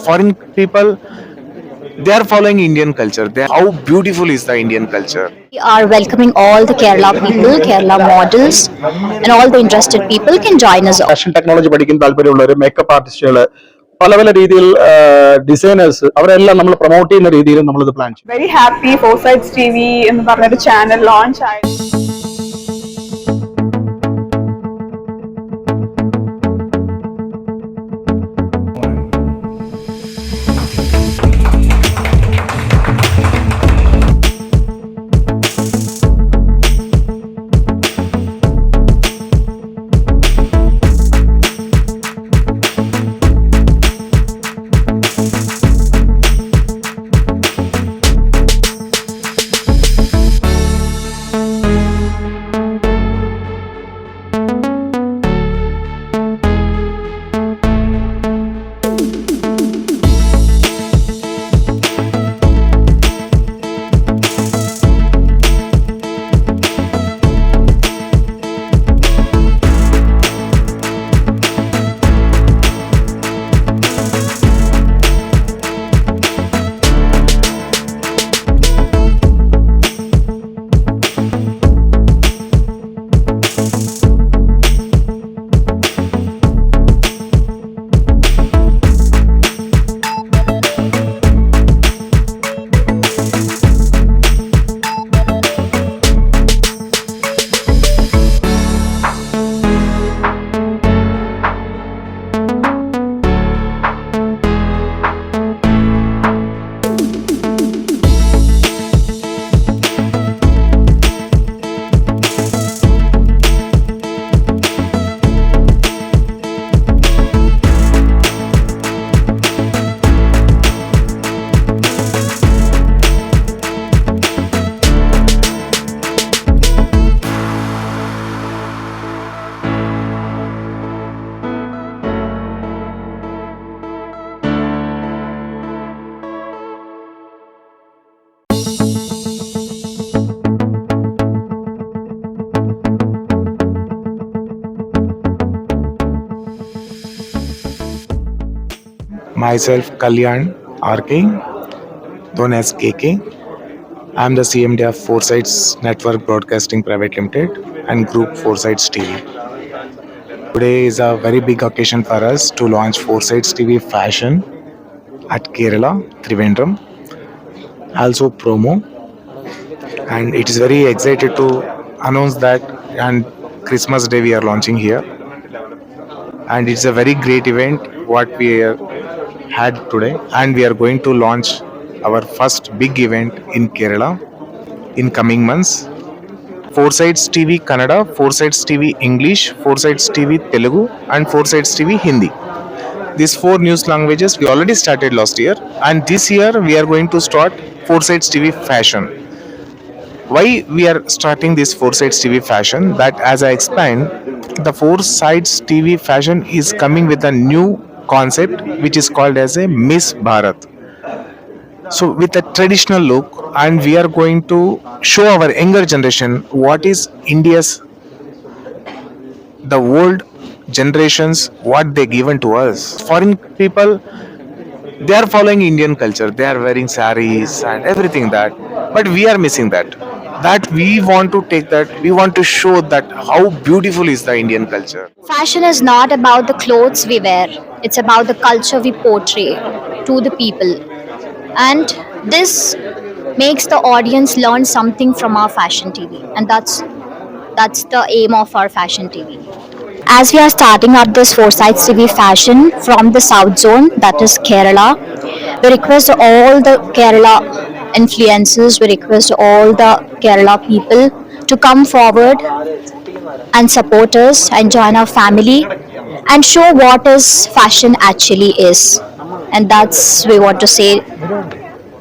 Foreign people, they are following Indian culture. How beautiful is the Indian culture? We are welcoming all the Kerala people, Kerala models, and all the interested people can join us. Fashion technology പഠിക്കാൻ താല്പര്യമുള്ളവർ, makeup ആർട്ടിസ്റ്റുകൾ, പല പല രീതിയിൽ designers, അവരെല്ലാം നമ്മൾ promote ചെയ്യുന്ന രീതിയിൽ നമ്മളിത് പ്ലാൻ ചെയ്യും. വെരി ഹാപ്പി ഫോർസൈറ്റ്സ് ടിവി എന്ന് പറഞ്ഞൊരു ചാനൽ ലോഞ്ച് ആയി. Myself, Kalyan RK, known as KK. I am the CMD of Foresights Network Broadcasting Private Limited and Group Foresights TV. Today is a very big occasion for us to launch Foresights TV Fashion at Kerala, Trivandrum. Also promo, and it is very excited to announce that on Christmas Day we are launching here, and it's a very great event what we had today, and we are going to launch our first big event in Kerala in coming months. Foresights TV Kannada, Foresights TV English, Foresights TV Telugu, and Foresights TV Hindi. These 4 news languages we already started last year, and this year we are going to start Foresights TV Fashion. Why we are starting this Foresights TV Fashion? That, as I explained, the Foresights TV Fashion is coming with a new concept which is called as a Miss Bharat. So with a traditional look, and we are going to show our younger generation what is India's, the old generations, what they given to us. Foreign people, they are following Indian culture. They are wearing saris and everything that, but we are missing that. That we want to take that. We want to show that how beautiful is the Indian culture. Fashion is not about the clothes we wear, it's about the culture we portray to the people. And this makes the audience learn something from our fashion TV. And that's the aim of our fashion TV. As we are starting up this Foresights TV Fashion from the South Zone, that is Kerala, we request all the Kerala influencers, we request all the Kerala people to come forward and support us and join our family and show what is fashion actually is. And that's we want to say.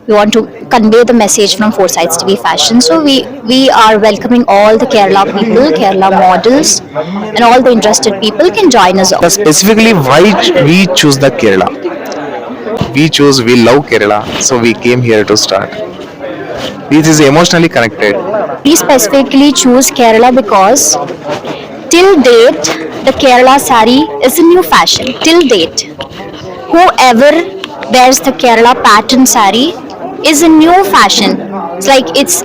We want to convey the message from Foresights TV Fashion. So we are welcoming all the Kerala people, Kerala models, and all the interested people can join us. Specifically, why we choose the Kerala? We love Kerala, so we came here to start. This is emotionally connected. We specifically choose Kerala because till date the Kerala sari is a new fashion. Till date, whoever wears the Kerala pattern sari is a new fashion. It's like it's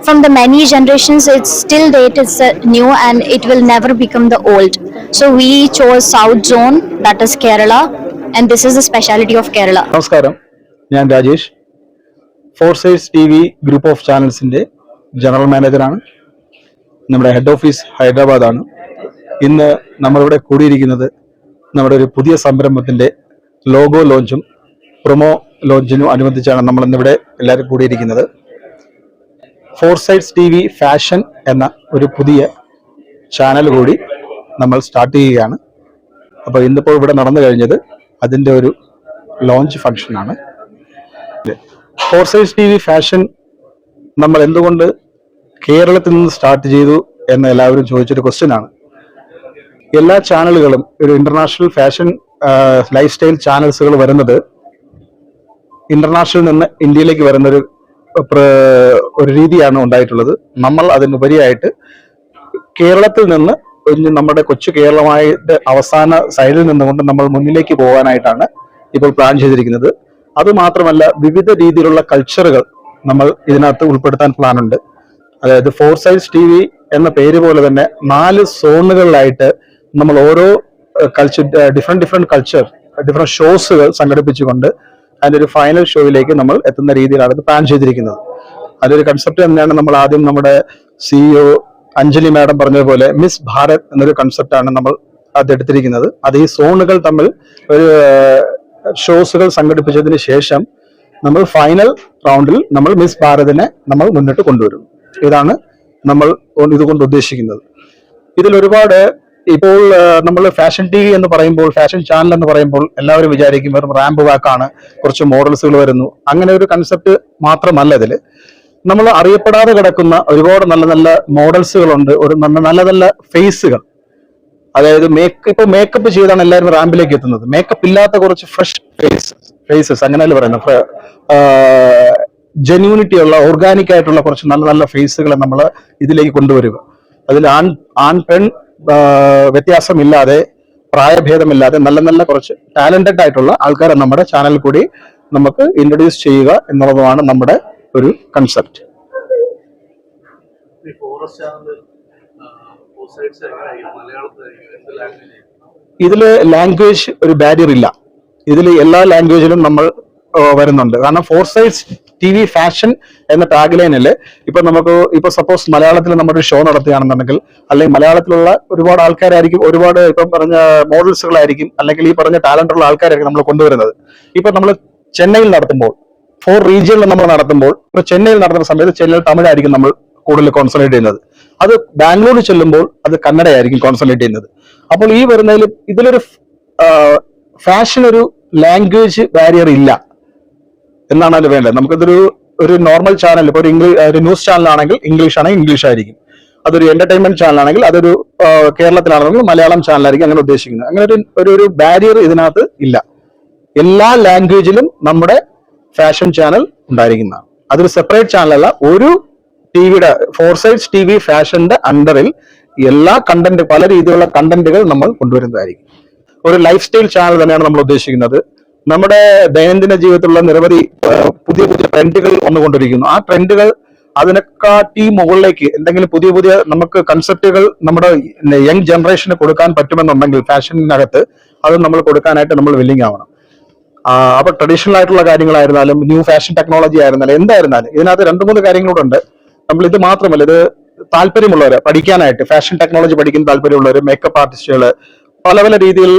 from the many generations. It's still date. It's new and it will never become the old. So we chose South Zone, that is Kerala, and this is the speciality of Kerala. നമസ്കാരം, ഞാൻ Rajesh. Foresights T V group of ചാനൽസിന്റെ general മാനേജറാണ്. നമ്മുടെ head office ഹൈദരാബാദാണ്. ഇന്ന് നമ്മളിവിടെ കൂടിയിരിക്കുന്നത് നമ്മുടെ ഒരു പുതിയ സംരംഭത്തിന്റെ ലോഗോ ലോഞ്ചും പ്രൊമോ ലോഞ്ചിനും അനുബന്ധിച്ചാണ് നമ്മൾ ഇന്നിവിടെ എല്ലാവരും കൂടിയിരിക്കുന്നത്. ഫോർസൈറ്റ്സ് ടി വി ഫാഷൻ എന്ന ഒരു പുതിയ ചാനൽ കൂടി നമ്മൾ സ്റ്റാർട്ട് ചെയ്യുകയാണ്. അപ്പോൾ ഇന്നിപ്പോൾ ഇവിടെ നടന്നു കഴിഞ്ഞത് അതിൻ്റെ ഒരു ലോഞ്ച് ഫംഗ്ഷനാണ്. ഫോർസൈറ്റ്സ് ടി വി ഫാഷൻ നമ്മൾ എന്തുകൊണ്ട് കേരളത്തിൽ നിന്ന് സ്റ്റാർട്ട് ചെയ്തു എന്ന് എല്ലാവരും ചോദിച്ചൊരു ക്വസ്റ്റ്യൻ ആണ്. എല്ലാ ചാനലുകളും ഒരു ഇന്റർനാഷണൽ ഫാഷൻ ലൈഫ് സ്റ്റൈൽ ചാനൽസുകൾ വരുന്നത് ഇന്റർനാഷണലിൽ നിന്ന് ഇന്ത്യയിലേക്ക് വരുന്നൊരു രീതിയാണ് ഉണ്ടായിട്ടുള്ളത്. നമ്മൾ അതിനുപരിയായിട്ട് കേരളത്തിൽ നിന്ന് നമ്മുടെ കൊച്ചു കേരളമായിട്ട് അവസാന സൈഡിൽ നിന്നുകൊണ്ട് നമ്മൾ മുന്നിലേക്ക് പോകാനായിട്ടാണ് ഇപ്പോൾ പ്ലാൻ ചെയ്തിരിക്കുന്നത്. അതുമാത്രമല്ല, വിവിധ രീതിയിലുള്ള കൾച്ചറുകൾ നമ്മൾ ഇതിനകത്ത് ഉൾപ്പെടുത്താൻ പ്ലാൻ ഉണ്ട്. അതായത് ഫോർസൈറ്റ്സ് ടി വി എന്ന പേര് പോലെ തന്നെ 4 സോണുകളിലായിട്ട് നമ്മൾ ഓരോ കൾച്ചർ ഡിഫറെന്റ് കൾച്ചർ ഡിഫറെന്റ് ഷോസുകൾ സംഘടിപ്പിച്ചുകൊണ്ട് അതിന്റെ ഒരു ഫൈനൽ ഷോയിലേക്ക് നമ്മൾ എത്തുന്ന രീതിയിലാണ് ഇത് പ്ലാൻ ചെയ്തിരിക്കുന്നത്. അതിലൊരു കൺസെപ്റ്റ് തന്നെയാണ് നമ്മൾ ആദ്യം നമ്മുടെ CEO അഞ്ജലി മാഡം പറഞ്ഞതുപോലെ മിസ് ഭാരത് എന്നൊരു കൺസെപ്റ്റാണ് നമ്മൾ അതെടുത്തിരിക്കുന്നത്. അത് ഈ സോണുകൾ തമ്മിൽ ഒരു ഷോസുകൾ സംഘടിപ്പിച്ചതിന് ശേഷം നമ്മൾ ഫൈനൽ റൗണ്ടിൽ നമ്മൾ മിസ് ഭാരതിനെ നമ്മൾ മുന്നിട്ട് കൊണ്ടുവരും. ഇതാണ് നമ്മൾ ഇതുകൊണ്ട് ഉദ്ദേശിക്കുന്നത്. ഇതിൽ ഒരുപാട് ഇപ്പോൾ നമ്മൾ ഫാഷൻ ടി വി എന്ന് പറയുമ്പോൾ, ഫാഷൻ ചാനൽ എന്ന് പറയുമ്പോൾ എല്ലാവരും വിചാരിക്കും വെറും റാമ്പ് വാക്കാണ്, കുറച്ച് മോഡൽസുകൾ വരുന്നു, അങ്ങനെ ഒരു കൺസെപ്റ്റ് മാത്രമല്ല. ഇതിൽ നമ്മൾ അറിയപ്പെടാതെ കിടക്കുന്ന ഒരുപാട് നല്ല നല്ല മോഡൽസുകളുണ്ട്, ഒരു നല്ല നല്ല ഫേസുകൾ. അതായത് മേക്കപ്പ് ചെയ്താണ് എല്ലാവരും റാമ്പിലേക്ക് എത്തുന്നത്. മേക്കപ്പ് ഇല്ലാത്ത കുറച്ച് ഫ്രഷ് ഫേസസ് അങ്ങനെയല്ലേ പറയുന്നത്, ജെന്യൂനിറ്റി ഉള്ള ഓർഗാനിക് ആയിട്ടുള്ള കുറച്ച് നല്ല നല്ല ഫേസുകളെ നമ്മൾ ഇതിലേക്ക് കൊണ്ടുവരിക. അതിൽ ആൺ പെൺ വ്യത്യാസമില്ലാതെ, പ്രായഭേദമില്ലാതെ നല്ല നല്ല കുറച്ച് ടാലന്റഡ് ആയിട്ടുള്ള ആൾക്കാരെ നമ്മുടെ ചാനലിൽ കൂടി നമുക്ക് ഇൻട്രൊഡ്യൂസ് ചെയ്യുക എന്നുള്ളതാണ് നമ്മുടെ ഒരു കൺസെപ്റ്റ്. ഇതില് ലാംഗ്വേജ് ഒരു ബാരിയർ ഇല്ല. ഇതിൽ എല്ലാ ലാംഗ്വേജിലും നമ്മൾ വരുന്നുണ്ട്. കാരണം ഫോർസൈറ്റ്സ് ടി വി ഫാഷൻ എന്ന ടാഗ് ലൈനില് ഇപ്പൊ സപ്പോസ് മലയാളത്തിൽ നമ്മുടെ ഷോ നടത്തുകയാണെന്നുണ്ടെങ്കിൽ, അല്ലെങ്കിൽ മലയാളത്തിലുള്ള ഒരുപാട് ആൾക്കാരായിരിക്കും, ഒരുപാട് ഇപ്പം പറഞ്ഞ മോഡൽസുകളായിരിക്കും, അല്ലെങ്കിൽ ഈ പറഞ്ഞ ടാലന്റ് ഉള്ള ആൾക്കാരായിരിക്കും നമ്മൾ കൊണ്ടുവരുന്നത്. ഇപ്പൊ നമ്മൾ ചെന്നൈയിൽ നടത്തുമ്പോൾ, 4 റീജിയനിൽ നമ്മൾ നടത്തുമ്പോൾ, ഇപ്പൊ ചെന്നൈയിൽ നടത്തുന്ന സമയത്ത് ചെന്നൈയിൽ തമിഴായിരിക്കും നമ്മൾ കൂടുതൽ കോൺസെൻട്രേറ്റ് ചെയ്യുന്നത്. അത് ബാംഗ്ലൂരിൽ ചെല്ലുമ്പോൾ അത് കന്നഡയായിരിക്കും കോൺസെൻട്രേറ്റ് ചെയ്യുന്നത്. അപ്പോൾ ഈ വരുന്നതിൽ ഇതിലൊരു ഫാഷൻ ഒരു ലാംഗ്വേജ് ബാരിയർ ഇല്ല എന്നാണ് അത് വേണ്ടത്. നമുക്കിതൊരു നോർമൽ ചാനൽ, ഇപ്പോൾ ഒരു ന്യൂസ് ചാനൽ ആണെങ്കിൽ ഇംഗ്ലീഷ് ആണെങ്കിൽ ഇംഗ്ലീഷ് ആയിരിക്കും. അതൊരു എന്റർടൈൻമെന്റ് ചാനൽ ആണെങ്കിൽ അതൊരു കേരളത്തിലാണെങ്കിൽ മലയാളം ചാനലായിരിക്കും അങ്ങനെ ഉദ്ദേശിക്കുന്നത്. അങ്ങനെ ഒരു ബാരിയർ ഇതിനകത്ത് ഇല്ല. എല്ലാ ലാംഗ്വേജിലും നമ്മുടെ ഫാഷൻ ചാനൽ ഉണ്ടായിരിക്കുന്നതാണ്. അതൊരു സെപ്പറേറ്റ് ചാനലല്ല, ഒരു ടിവിയുടെ ഫോർസൈറ്റ്സ് ടി വി ഫാഷന്റെ അണ്ടറിൽ എല്ലാ കണ്ടന്റ്, പല രീതിയിലുള്ള കണ്ടന്റുകൾ നമ്മൾ കൊണ്ടുവരുന്നതായിരിക്കും. ഒരു ലൈഫ് സ്റ്റൈൽ ചാനൽ തന്നെയാണ് നമ്മൾ ഉദ്ദേശിക്കുന്നത്. നമ്മുടെ ദൈനംദിന ജീവിതത്തിലുള്ള നിരവധി പുതിയ ട്രെൻഡുകൾ വന്നുകൊണ്ടിരിക്കുന്നു. ആ ട്രെൻഡുകൾ അതിനെക്കാട്ടി മുകളിലേക്ക് എന്തെങ്കിലും പുതിയ നമുക്ക് കൺസെപ്റ്റുകൾ നമ്മുടെ യങ് ജനറേഷന് കൊടുക്കാൻ പറ്റുമെന്നുണ്ടെങ്കിൽ ഫാഷനകത്ത് അത് നമ്മൾ കൊടുക്കാനായിട്ട് നമ്മൾ വില്ലിങ് ആവണം. അപ്പൊ ട്രഡീഷണൽ ആയിട്ടുള്ള കാര്യങ്ങളായിരുന്നാലും ന്യൂ ഫാഷൻ ടെക്നോളജി ആയിരുന്നാലും എന്തായിരുന്നാലും ഇതിനകത്ത് 2-3 കാര്യങ്ങളൂടെ ഉണ്ട്. നമ്മൾ ഇത് മാത്രമല്ല, ഇത് താല്പര്യമുള്ളവര് പഠിക്കാനായിട്ട്, ഫാഷൻ ടെക്നോളജി പഠിക്കുന്ന താല്പര്യമുള്ളവര്, മേക്കപ്പ് ആർട്ടിസ്റ്റുകൾ, പല രീതിയിൽ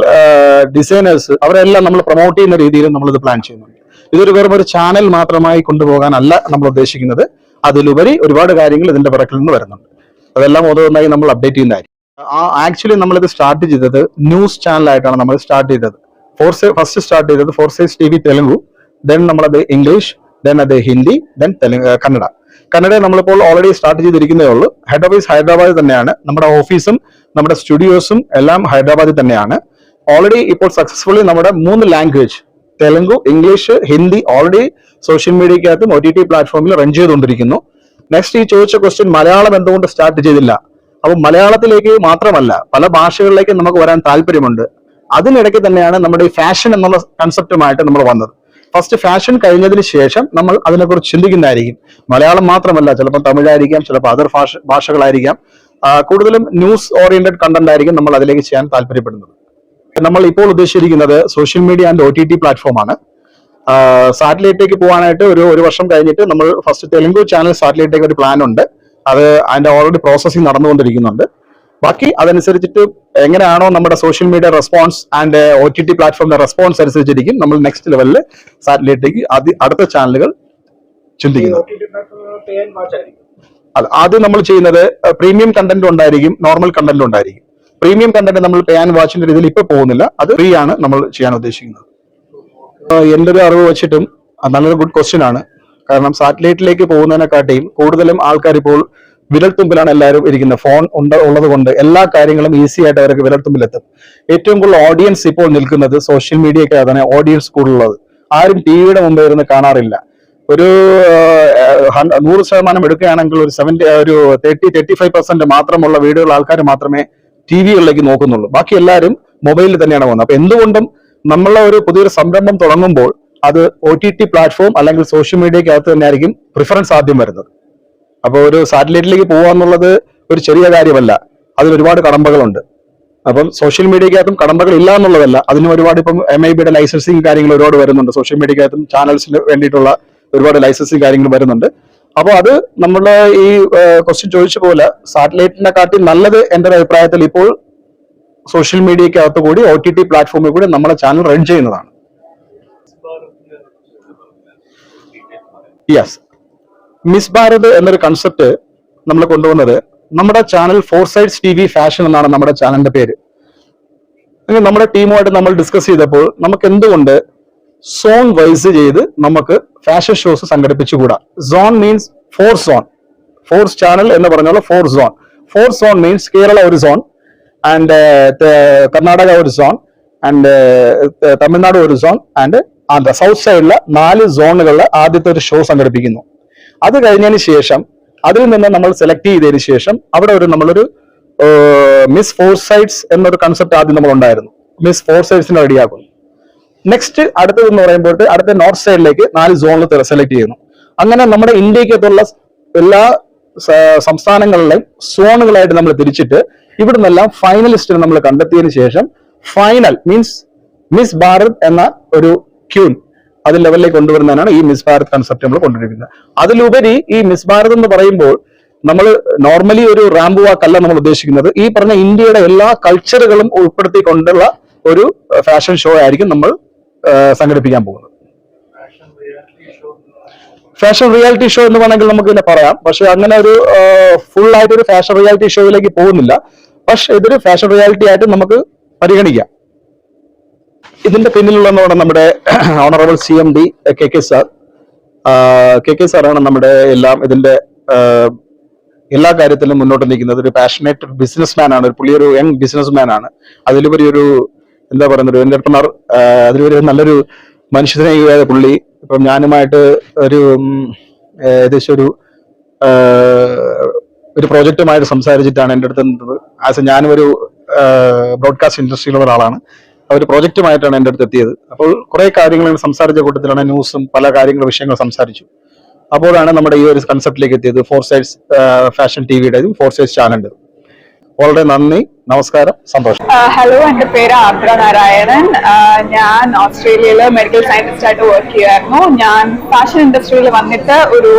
ഡിസൈനേഴ്സ്, അവരെല്ലാം നമ്മൾ പ്രൊമോട്ട് ചെയ്യുന്ന രീതിയിൽ നമ്മളിത് പ്ലാൻ ചെയ്യുന്നുണ്ട്. ഇതൊരു വെറും ഒരു ചാനൽ മാത്രമായി കൊണ്ടുപോകാനല്ല നമ്മൾ ഉദ്ദേശിക്കുന്നത്. അതിലുപരി ഒരുപാട് കാര്യങ്ങൾ ഇതിന്റെ പിറക്കിൽ നിന്ന് വരുന്നുണ്ട്. അതെല്ലാം ഓരോന്നായി നമ്മൾ അപ്ഡേറ്റ് ചെയ്യുന്നതായിരിക്കും. ആക്ച്വലി നമ്മളിത് സ്റ്റാർട്ട് ചെയ്തത് ന്യൂസ് ചാനലായിട്ടാണ് നമ്മൾ സ്റ്റാർട്ട് ചെയ്തത്. ഫസ്റ്റ് സ്റ്റാർട്ട് ചെയ്തത് ഫോർസൈറ്റ്സ് ടി വി തെലുങ്കു, ദെൻ നമ്മളത് ഇംഗ്ലീഷ്, ദെൻ അത് ഹിന്ദി, ദെൻ കന്നഡ നമ്മളിപ്പോൾ ഓൾറെഡി സ്റ്റാർട്ട് ചെയ്തിരിക്കുന്നേ ഉള്ളൂ. ഹെഡ് ഓഫീസ് ഹൈദരാബാദിൽ തന്നെയാണ്. നമ്മുടെ ഓഫീസും നമ്മുടെ സ്റ്റുഡിയോസും എല്ലാം ഹൈദരാബാദിൽ തന്നെയാണ്. ഓൾറെഡി ഇപ്പോൾ സക്സസ്ഫുള്ളി നമ്മുടെ 3 language, Telugu, English, Hindi already social മീഡിയക്കകത്തും OTT പ്ലാറ്റ്ഫോമിൽ റൺ ചെയ്തുകൊണ്ടിരിക്കുന്നു. നെക്സ്റ്റ് ഈ ചോദിച്ച ക്വസ്റ്റ്യൻ, മലയാളം എന്തുകൊണ്ട് സ്റ്റാർട്ട് ചെയ്തില്ല? അപ്പൊ മലയാളത്തിലേക്ക് മാത്രമല്ല, പല ഭാഷകളിലേക്ക് നമുക്ക് വരാൻ താല്പര്യമുണ്ട്. അതിനിടയ്ക്ക് തന്നെയാണ് നമ്മുടെ ഈ ഫാഷൻ എന്നുള്ള കൺസെപ്റ്റുമായിട്ട് നമ്മൾ വന്നത്. ഫസ്റ്റ് ഫാഷൻ കഴിഞ്ഞതിന് ശേഷം നമ്മൾ അതിനെക്കുറിച്ച് ചിന്തിക്കുന്നതായിരിക്കും. മലയാളം മാത്രമല്ല, ചിലപ്പോൾ തമിഴായിരിക്കാം, ചിലപ്പോൾ അതർ ഭാഷകളായിരിക്കാം. കൂടുതലും ന്യൂസ് ഓറിയന്റഡ് കണ്ടന്റ് ആയിരിക്കും നമ്മൾ അതിലേക്ക് ചെയ്യാൻ താല്പര്യപ്പെടുന്നത്. നമ്മൾ ഇപ്പോൾ ഉദ്ദേശിച്ചിരിക്കുന്നത് സോഷ്യൽ മീഡിയ ആൻഡ് OTT പ്ലാറ്റ്ഫോമാണ്. സാറ്റലൈറ്റിലേക്ക് പോകാനായിട്ട് ഒരു വർഷം കഴിഞ്ഞിട്ട് നമ്മൾ ഫസ്റ്റ് തെലുങ്ക് ചാനൽ സാറ്റലൈറ്റിലേക്ക് ഒരു പ്ലാൻ ഉണ്ട്. അത് അതിന്റെ ഓൾറെഡി പ്രോസസ്സിംഗ് നടന്നുകൊണ്ടിരിക്കുന്നുണ്ട്. ബാക്കി അതനുസരിച്ചിട്ട് എങ്ങനെയാണോ നമ്മുടെ social media response and OTT പ്ലാറ്റ്ഫോമിന്റെ റെസ്പോൺസ് അനുസരിച്ചിരിക്കും നമ്മൾ നെക്സ്റ്റ് ലെവലിൽ സാറ്റലൈറ്റിലേക്ക് അടുത്ത ചാനലുകൾ ചിന്തിക്കുന്നത്. ആദ്യം നമ്മൾ ചെയ്യുന്നത് പ്രീമിയം കണ്ടന്റ് ഉണ്ടായിരിക്കും, നോർമൽ കണ്ടന്റ് ഉണ്ടായിരിക്കും. പ്രീമിയം കണ്ടന്റ് നമ്മൾ പേ ആൻഡ് വാച്ചിന്റെ രീതിയിൽ ഇപ്പൊ പോകുന്നില്ല, അത് ഫ്രീ ആണ് നമ്മൾ ചെയ്യാൻ ഉദ്ദേശിക്കുന്നത്. എൻ്റെ ഒരു അറിവ് വെച്ചിട്ടും നല്ലൊരു ഗുഡ് ക്വസ്റ്റ്യൻ ആണ്. കാരണം സാറ്റലൈറ്റിലേക്ക് പോകുന്നതിനെക്കാട്ടിയും കൂടുതലും ആൾക്കാർ ഇപ്പോൾ വിരൽത്തുമ്പിലാണ് എല്ലാവരും ഇരിക്കുന്നത്. ഫോൺ ഉള്ളത് കൊണ്ട് എല്ലാ കാര്യങ്ങളും ഈസി ആയിട്ട് അവർക്ക് വിരൽത്തുമ്പിലെത്തും. ഏറ്റവും കൂടുതൽ ഓഡിയൻസ് ഇപ്പോൾ നിൽക്കുന്നത് സോഷ്യൽ മീഡിയയ്ക്കകത്താണ് ഓഡിയൻസ് കൂടുതലുള്ളത്. ആരും ടിവിയുടെ മുമ്പ് ഇരുന്ന് കാണാറില്ല. ഒരു 100% എടുക്കുകയാണെങ്കിൽ ഒരു 30-35% മാത്രമുള്ള വീഡിയോകൾ ആൾക്കാർ മാത്രമേ ടിവികളിലേക്ക് നോക്കുന്നുള്ളൂ. ബാക്കി എല്ലാവരും മൊബൈലിൽ തന്നെയാണ് പോകുന്നത്. അപ്പൊ എന്തുകൊണ്ടും നമ്മളെ ഒരു പുതിയൊരു സംരംഭം തുടങ്ങുമ്പോൾ അത് OTT പ്ലാറ്റ്ഫോം അല്ലെങ്കിൽ സോഷ്യൽ മീഡിയക്കകത്ത് തന്നെ ആയിരിക്കും പ്രിഫറൻസ് ആദ്യം വരുന്നത്. അപ്പോൾ ഒരു സാറ്റലൈറ്റിലേക്ക് പോകുക എന്നുള്ളത് ഒരു ചെറിയ കാര്യമല്ല, അതിൽ ഒരുപാട് കടമ്പകളുണ്ട്. അപ്പം സോഷ്യൽ മീഡിയക്കകത്തും കടമ്പകൾ ഇല്ല എന്നുള്ളതല്ല, അതിന് ഒരുപാട് ഇപ്പം MIBയുടെ ലൈസൻസിങ് കാര്യങ്ങൾ ഒരുപാട് വരുന്നുണ്ട്. സോഷ്യൽ മീഡിയക്കകത്തും ചാനൽസിന് വേണ്ടിയിട്ടുള്ള ഒരുപാട് ലൈസൻസിങ് കാര്യങ്ങൾ വരുന്നുണ്ട്. അപ്പോൾ അത് നമ്മൾ ഈ ക്വസ്റ്റ്യൻ ചോദിച്ച പോലെ സാറ്റലൈറ്റിനെ കാട്ടി നല്ലത് എൻ്റെ ഒരു അഭിപ്രായത്തിൽ ഇപ്പോൾ സോഷ്യൽ മീഡിയക്കകത്ത് കൂടി OTT പ്ലാറ്റ്ഫോമിൽ കൂടി നമ്മളെ ചാനൽ റൺ ചെയ്യുന്നതാണ്. യെസ്, മിസ് ഭാരത് എന്നൊരു കൺസെപ്റ്റ് നമ്മൾ കൊണ്ടുവന്നത് നമ്മുടെ ചാനൽ ഫോർസൈറ്റ്സ് TV ഫാഷൻ എന്നാണ് നമ്മുടെ ചാനലിന്റെ പേര്. നമ്മുടെ ടീമുമായിട്ട് നമ്മൾ ഡിസ്കസ് ചെയ്തപ്പോൾ നമുക്ക് എന്തുകൊണ്ട് സോൺ വൈസ് ചെയ്ത് നമുക്ക് ഫാഷൻ ഷോസ് സംഘടിപ്പിച്ചുകൂടാ. സോൺ മീൻസ് 4 സോൺ, 4 ചാനൽ എന്ന് പറഞ്ഞാൽ 4 സോൺ. 4 സോൺ മീൻസ് കേരള ഒരു സോൺ, ആൻഡ് കർണാടക ഒരു സോൺ, ആൻഡ് തമിഴ്നാട് ഒരു സോൺ, ആൻഡ് ആന്ധ്ര. സൗത്ത് സൈഡിലെ 4 സോണുകളിൽ ആദ്യത്തെ ഒരു ഷോ സംഘടിപ്പിക്കുന്നു. അത് കഴിഞ്ഞതിന് ശേഷം അതിൽ നിന്ന് നമ്മൾ സെലക്ട് ചെയ്തതിന് ശേഷം അവിടെ നമ്മളൊരു മിസ് ഫോർസൈറ്റ്സ് എന്നൊരു കൺസെപ്റ്റ് ആദ്യം നമ്മൾ ഉണ്ടായിരുന്നു. മിസ് ഫോർസൈറ്റ്സിനെ റെഡിയാക്കുന്നു. നെക്സ്റ്റ് അടുത്തതെന്ന് പറയുമ്പോൾ അടുത്ത നോർത്ത് സൈഡിലേക്ക് 4 സോണിൽ സെലക്ട് ചെയ്യുന്നു. അങ്ങനെ നമ്മുടെ ഇന്ത്യക്കകത്തുള്ള എല്ലാ സംസ്ഥാനങ്ങളിലെയും സോണുകളായിട്ട് നമ്മൾ തിരിച്ചിട്ട് ഇവിടെ നിന്നെല്ലാം ഫൈനലിസ്റ്റിനെ നമ്മൾ കണ്ടെത്തിയതിനു ശേഷം ഫൈനൽ മീൻസ് മിസ് ഭാരത് എന്ന ഒരു ക്യൂൻ അത് ലെവലിലേക്ക് കൊണ്ടുവരുന്നതാണ് ഈ മിസ് ഭാരത് കൺസെപ്റ്റ് നമ്മൾ കൊണ്ടുവരുന്നത്. അതിലുപരി ഈ മിസ് ഭാരത് എന്ന് പറയുമ്പോൾ നമ്മൾ നോർമലി ഒരു റാമ്പ് വാക്കല്ല നമ്മൾ ഉദ്ദേശിക്കുന്നത്. ഈ പറഞ്ഞ ഇന്ത്യയുടെ എല്ലാ കൾച്ചറുകളും ഉൾപ്പെടുത്തിക്കൊണ്ടുള്ള ഒരു ഫാഷൻ ഷോ ആയിരിക്കും നമ്മൾ സംഘടിപ്പിക്കാൻ പോകുന്നത്. ഫാഷൻ റിയാലിറ്റി ഷോ എന്ന് വേണമെങ്കിൽ നമുക്ക് പിന്നെ പറയാം. പക്ഷെ അങ്ങനെ ഒരു ഫുൾ ആയിട്ട് ഒരു ഫാഷൻ റിയാലിറ്റി ഷോയിലേക്ക് പോകുന്നില്ല. പക്ഷെ ഇതൊരു ഫാഷൻ റിയാലിറ്റി ആയിട്ട് നമുക്ക് പരിഗണിക്കാം. ഇതിന്റെ പിന്നിലുള്ള നമ്മുടെ honourable CMD KK sir. KK സാറാണ് നമ്മുടെ ഇതിന്റെ എല്ലാ കാര്യത്തിലും മുന്നോട്ട് നിൽക്കുന്നത്. ഒരു പാഷനേറ്റ് ബിസിനസ് മാൻ ആണ്. പുള്ളി ഒരു യങ് ബിസിനസ് മാൻ ആണ്. അതിലുപരി ഒരു എന്താ പറയുന്നത്, ഒരു എന്റർപ്രണർ, അതിലുപരി നല്ലൊരു മനുഷ്യസ്നേഹിയായ പുള്ളി. ഇപ്പം ഞാനുമായിട്ട് ഏകദേശം ഒരു പ്രോജക്റ്റുമായിട്ട് സംസാരിച്ചിട്ടാണ് എൻ്റെ അടുത്ത് നിന്നത്. ഞാനും ഒരു ബ്രോഡ്കാസ്റ്റ് ഇൻഡസ്ട്രിയിലുള്ള ഒരാളാണ്. ഒരു പ്രോജക്റ്റുമായിട്ടാണ് എൻ്റെ അടുത്ത് എത്തിയത്. അപ്പോൾ കുറെ കാര്യങ്ങൾ സംസാരിച്ച കൂട്ടത്തിലാണ് ന്യൂസും പല വിഷയങ്ങൾ സംസാരിച്ചു. അപ്പോഴാണ് നമ്മുടെ ഈ ഒരു കൺസെപ്റ്റിലേക്ക് എത്തിയത്. ഫോർസൈറ്റ്സ് ഫാഷൻ TVയുടേതും ഫോർസൈറ്റ്സ് ചാനലിൻ്റെതും. വളരെ നന്ദി, നമസ്കാരം, സന്തോഷം. ഹലോ, എൻ്റെ പേര് ആർദ്ര നാരായണൻ. ഞാൻ ഓസ്ട്രേലിയയിൽ മെഡിക്കൽ സയന്റിസ്റ്റ് ആയിട്ട് വർക്ക് ചെയ്യുമായിരുന്നു. ഞാൻ ഫാഷൻ ഇൻഡസ്ട്രിയിൽ വന്നിട്ട് ഒരു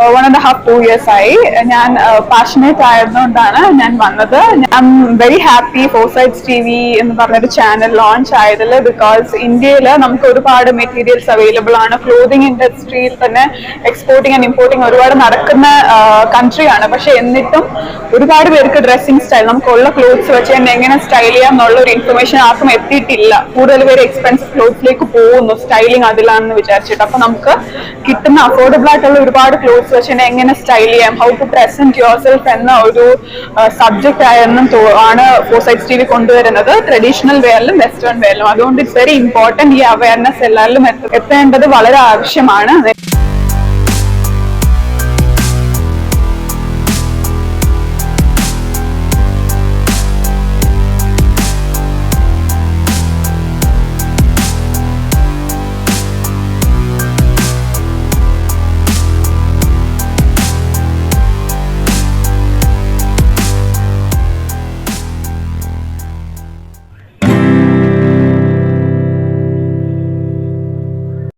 1.5-2 years ആയി. ഞാൻ പാഷനേറ്റ് ആയതുകൊണ്ടാണ് ഞാൻ വന്നത്. ഞാൻ വെരി ഹാപ്പി ഫോർസൈറ്റ്സ് TV എന്ന് പറഞ്ഞൊരു ചാനൽ ലോഞ്ച് ആയതിൽ. ബിക്കോസ് ഇന്ത്യയിൽ നമുക്ക് ഒരുപാട് മെറ്റീരിയൽസ് അവൈലബിൾ ആണ്. ക്ലോത്തിങ് ഇൻഡസ്ട്രിയിൽ തന്നെ എക്സ്പോർട്ടിങ് ആൻഡ് ഇമ്പോർട്ടിങ് ഒരുപാട് നടക്കുന്ന കൺട്രിയാണ്. പക്ഷെ എന്നിട്ടും ഒരുപാട് പേർക്ക് ഡ്രസ്സിംഗ് സ്റ്റൈൽ, നമുക്കുള്ള ക്ലോത്ത്സ് വെച്ച് തന്നെ എങ്ങനെ സ്റ്റൈൽ ചെയ്യാം എന്നുള്ള ഒരു ഇൻഫർമേഷൻ ആർക്കും എത്തിയിട്ടില്ല. കൂടുതൽ പേര് എക്സ്പെൻസീവ് ക്ലോത്ത്സിലേക്ക് പോകുന്നു, സ്റ്റൈലിംഗ് അതിലാണെന്ന് വിചാരിച്ചിട്ട്. അപ്പൊ നമുക്ക് കിട്ടുന്ന അഫോർഡബിൾ ആയിട്ടുള്ള ഒരുപാട് ക്ലോത്ത്സ് വെച്ച് തന്നെ എങ്ങനെ സ്റ്റൈൽ ചെയ്യാം, how to present yourself എന്ന ഒരു സബ്ജക്ട് ആണ് ഫോർസൈറ്റ്സ് TV കൊണ്ടുവരുന്നത്. ട്രഡീഷണൽ വെയറിലും വെസ്റ്റേൺ വെയറിലും. അതുകൊണ്ട് ഇറ്റ്സ് വെരി ഇമ്പോർട്ടന്റ് ഈ അവയർനെസ് എല്ലാവരിലും എത്തേണ്ടത് വളരെ ആവശ്യമാണ്.